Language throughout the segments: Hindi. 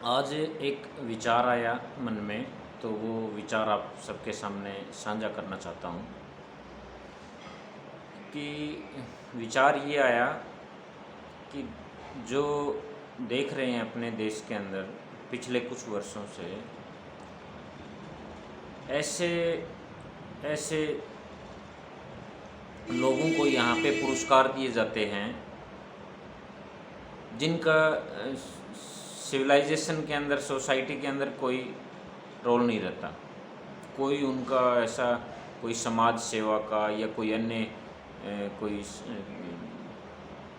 आज एक विचार आया मन में, तो वो विचार आप सबके सामने साझा करना चाहता हूँ कि विचार ये आया कि जो देख रहे हैं अपने देश के अंदर पिछले कुछ वर्षों से ऐसे ऐसे लोगों को यहाँ पे पुरस्कार दिए जाते हैं जिनका सिविलाइजेशन के अंदर, सोसाइटी के अंदर कोई रोल नहीं रहता। कोई उनका ऐसा कोई समाज सेवा का या कोई अन्य कोई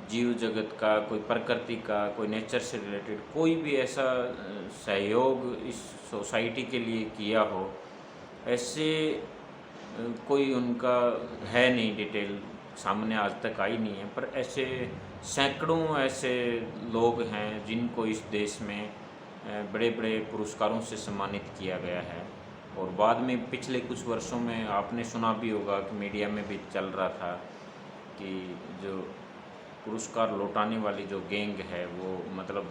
जीव जगत का, कोई प्रकृति का, कोई नेचर से रिलेटेड कोई भी ऐसा सहयोग इस सोसाइटी के लिए किया हो, ऐसे कोई उनका है नहीं, डिटेल सामने आज तक आई नहीं है। पर ऐसे सैकड़ों ऐसे लोग हैं जिनको इस देश में बड़े बड़े पुरस्कारों से सम्मानित किया गया है। और बाद में पिछले कुछ वर्षों में आपने सुना भी होगा कि मीडिया में भी चल रहा था कि जो पुरस्कार लौटाने वाली जो गैंग है वो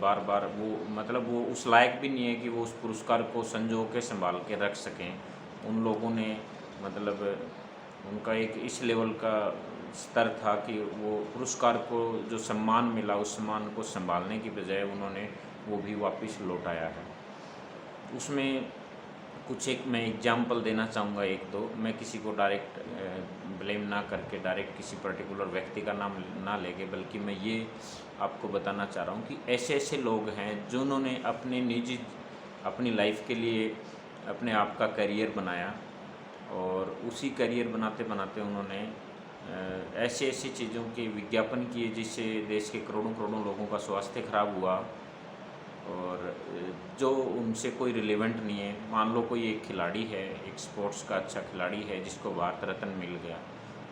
बार बार वो उस लायक भी नहीं है कि वो उस पुरस्कार को संजो के संभाल के रख सकें। उन लोगों ने उनका एक इस लेवल का स्तर था कि वो पुरस्कार को जो सम्मान मिला उस सम्मान को संभालने की बजाय उन्होंने वो भी वापस लौटाया है। उसमें कुछ एक मैं एग्जाम्पल देना चाहूँगा, एक दो। मैं किसी को डायरेक्ट ब्लेम ना करके डायरेक्ट किसी पर्टिकुलर व्यक्ति का नाम ना लेके, बल्कि मैं ये आपको बताना चाह रहा हूँ कि ऐसे ऐसे लोग हैं जिन्होंने अपने निजी अपनी लाइफ के लिए अपने आप का करियर बनाया, और उसी करियर बनाते बनाते उन्होंने ऐसी ऐसी चीज़ों के विज्ञापन किए जिससे देश के करोड़ों करोड़ों लोगों का स्वास्थ्य खराब हुआ, और जो उनसे कोई रिलेवेंट नहीं है। मान लो कोई एक खिलाड़ी है, एक स्पोर्ट्स का अच्छा खिलाड़ी है जिसको भारत रत्न मिल गया,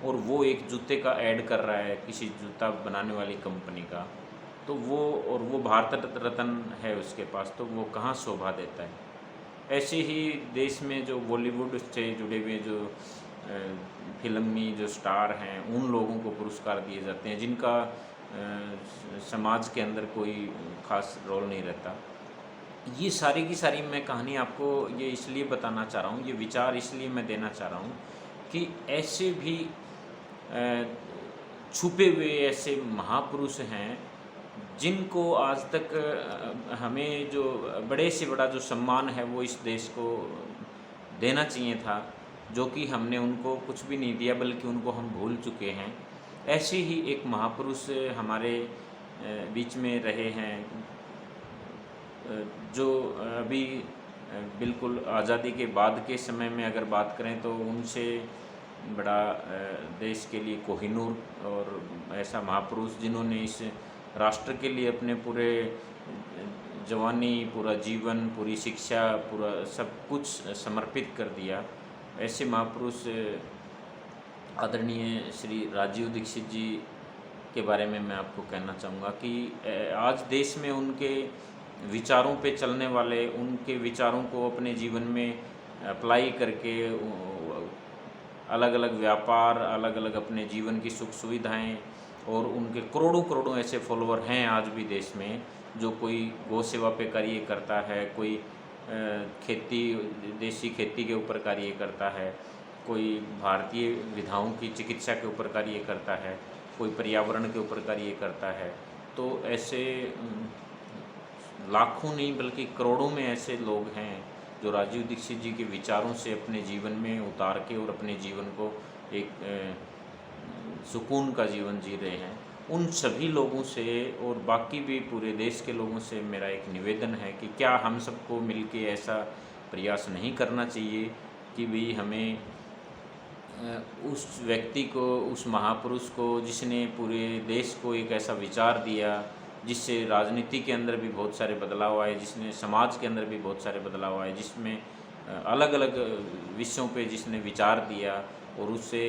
और वो एक जूते का ऐड कर रहा है किसी जूता बनाने वाली कंपनी का, तो वो भारत रत्न है उसके पास, तो वो कहाँ शोभा देता है। ऐसे ही देश में जो बॉलीवुड से जुड़े हुए जो फिल्मी जो स्टार हैं, उन लोगों को पुरस्कार दिए जाते हैं जिनका समाज के अंदर कोई ख़ास रोल नहीं रहता। ये सारी की सारी मैं कहानी आपको ये इसलिए बताना चाह रहा हूँ, ये विचार इसलिए मैं देना चाह रहा हूँ कि ऐसे भी छुपे हुए ऐसे महापुरुष हैं जिनको आज तक हमें जो बड़े से बड़ा जो सम्मान है वो इस देश को देना चाहिए था, जो कि हमने उनको कुछ भी नहीं दिया, बल्कि उनको हम भूल चुके हैं। ऐसे ही एक महापुरुष हमारे बीच में रहे हैं, जो अभी बिल्कुल आज़ादी के बाद के समय में अगर बात करें तो उनसे बड़ा देश के लिए कोहिनूर और ऐसा महापुरुष जिन्होंने इस राष्ट्र के लिए अपने पूरे जवानी, पूरा जीवन, पूरी शिक्षा, पूरा सब कुछ समर्पित कर दिया, ऐसे महापुरुष आदरणीय श्री राजीव दीक्षित जी के बारे में मैं आपको कहना चाहूँगा कि आज देश में उनके विचारों पे चलने वाले, उनके विचारों को अपने जीवन में अप्लाई करके अलग अलग व्यापार, अलग अलग अपने जीवन की सुख सुविधाएं, और उनके करोड़ों करोड़ों ऐसे फॉलोअर हैं आज भी देश में, जो कोई गौ सेवा पे कार्य करता है, कोई खेती, देसी खेती के ऊपर कार्य करता है, कोई भारतीय विधाओं की चिकित्सा के ऊपर कार्य करता है, कोई पर्यावरण के ऊपर कार्य करता है। तो ऐसे लाखों नहीं बल्कि करोड़ों में ऐसे लोग हैं जो राजीव दीक्षित जी के विचारों से अपने जीवन में उतार के और अपने जीवन को एक सुकून का जीवन जी रहे हैं। उन सभी लोगों से और बाकी भी पूरे देश के लोगों से मेरा एक निवेदन है कि क्या हम सबको मिलके ऐसा प्रयास नहीं करना चाहिए कि भाई हमें उस व्यक्ति को, उस महापुरुष को जिसने पूरे देश को एक ऐसा विचार दिया जिससे राजनीति के अंदर भी बहुत सारे बदलाव आए, जिसने समाज के अंदर भी बहुत सारे बदलाव आए, जिसमें अलग अलग विषयों पे जिसने विचार दिया, और उससे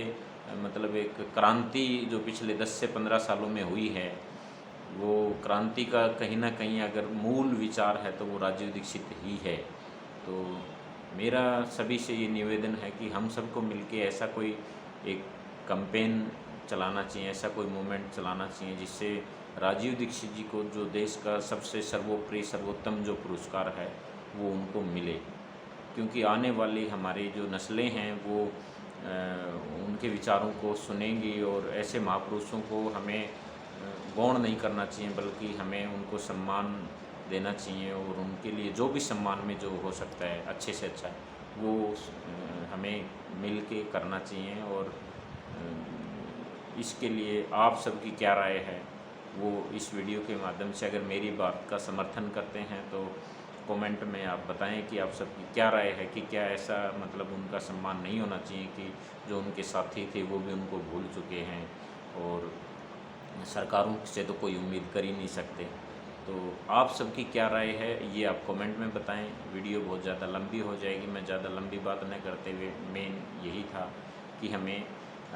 एक क्रांति जो पिछले 10 से 15 सालों में हुई है, वो क्रांति का कहीं ना कहीं अगर मूल विचार है तो वो राजीव दीक्षित ही है। तो मेरा सभी से ये निवेदन है कि हम सबको मिलके ऐसा कोई एक कैंपेन चलाना चाहिए, ऐसा कोई मूवमेंट चलाना चाहिए जिससे राजीव दीक्षित जी को जो देश का सबसे सर्वोपरि सर्वोत्तम जो पुरस्कार है वो उनको मिले, क्योंकि आने वाली हमारी जो नस्लें हैं वो उनके विचारों को सुनेंगी और ऐसे महापुरुषों को हमें गौण नहीं करना चाहिए, बल्कि हमें उनको सम्मान देना चाहिए और उनके लिए जो भी सम्मान में जो हो सकता है अच्छे से अच्छा वो हमें मिल के करना चाहिए। और इसके लिए आप सबकी क्या राय है वो इस वीडियो के माध्यम से अगर मेरी बात का समर्थन करते हैं तो कमेंट में आप बताएं कि आप सबकी क्या राय है, कि क्या ऐसा मतलब उनका सम्मान नहीं होना चाहिए कि जो उनके साथी थे वो भी उनको भूल चुके हैं और सरकारों से तो कोई उम्मीद कर ही नहीं सकते। तो आप सबकी क्या राय है ये आप कमेंट में बताएं। वीडियो बहुत ज़्यादा लंबी हो जाएगी, मैं ज़्यादा लंबी बात न करते हुए मेन यही था कि हमें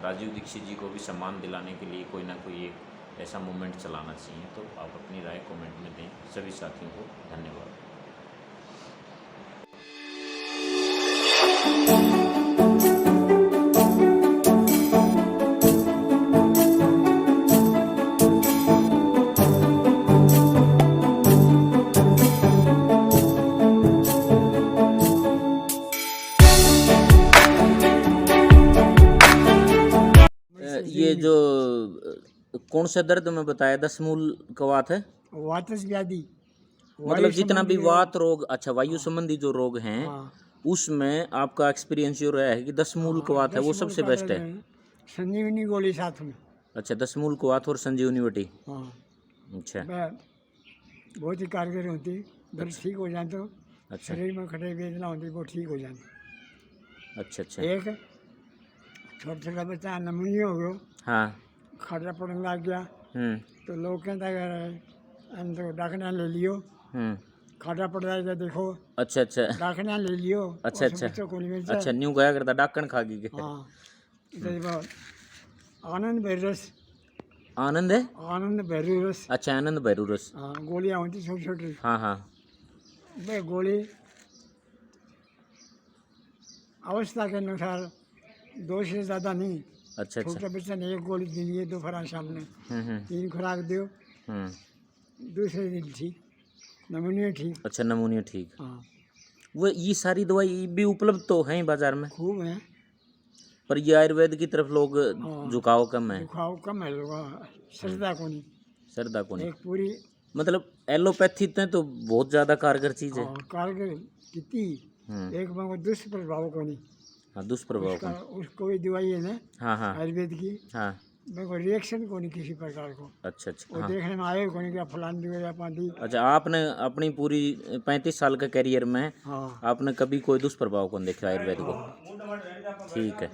राजीव दीक्षित जी को भी सम्मान दिलाने के लिए कोई ना कोई एक ऐसा मूवमेंट चलाना चाहिए। तो आप अपनी राय कमेंट में दें। सभी साथियों को धन्यवाद। ये जो कौन सा दर्द में बताया, 10 मूल कवात है, वातस व्याधि, मतलब जितना भी वात रोग, अच्छा वायु संबंधी जो रोग हैं उसमें आपका एक्सपीरियंस जो रहा है कि 10 मूल कवात है वो सबसे बेस्ट है। संजीवनी गोली साथ में। अच्छा 10 मूल कवात और संजीवनी बटी। हाँ अच्छा बहुत ही कारगर होती, दर्द ठीक हो जाए तो अच्छा शरीर में खटे वेदना होती वो ठीक हो जाती। अच्छा अच्छा एक छोटा छोटा बच्चा नमूनिया हो गया, हाँ खड़ा पड़ने लग गया तो लोग कहता है तो डाकना ले लियो, खाटा पड़ जाएगा देखो। अच्छा अच्छा डाकना ले लियो। अच्छा अच्छा बच्चों को नहीं मिलता। अच्छा न्यू गया करता डाकन खा गई। हाँ आनंद भैरस, आनंद है, आनंद भैरस। अच्छा आनंद भैरू रस। हाँ गोलियाँ होती छोटी छोटी। हाँ हाँ वे गोली अवस्था के अनुसार 2 से ज़्यादा नहीं। अच्छा अच्छा छोटा बच्चा ने 1 गोली दी है दोपहर शाम में, 3 खुराक दो, दूसरे दिन ठीक, नमूनिया ठीक। अच्छा नमूनिया ठीक। हाँ वो ये सारी दवाई भी उपलब्ध तो है बाजार में खूब है, पर ये आयुर्वेद की तरफ लोग झुकाव कम है। झुकाव कम है लोग, श्रद्धा को नहीं, श्रद्धा को नहीं। एक पूरी मतलब एलोपैथी में तो बहुत ज्यादा कारगर चीज है। कारगर कितनी, एक में वो दुष्प्रभाव को नहीं। हाँ दुष्प्रभाव को। उसको भी दवाई है ना हाँ हाँ आयुर्वेद की, हाँ मेरे को रिएक्शन को नहीं किसी प्रकार को। अच्छा अच्छा वो हाँ। देखने में आए को नहीं क्या फलान दी या पांती। अच्छा आपने अपनी पूरी 35 साल का करियर में हाँ आपने कभी कोई दुष्प्रभाव को नहीं देखा आयुर्वेद को। ठीक है।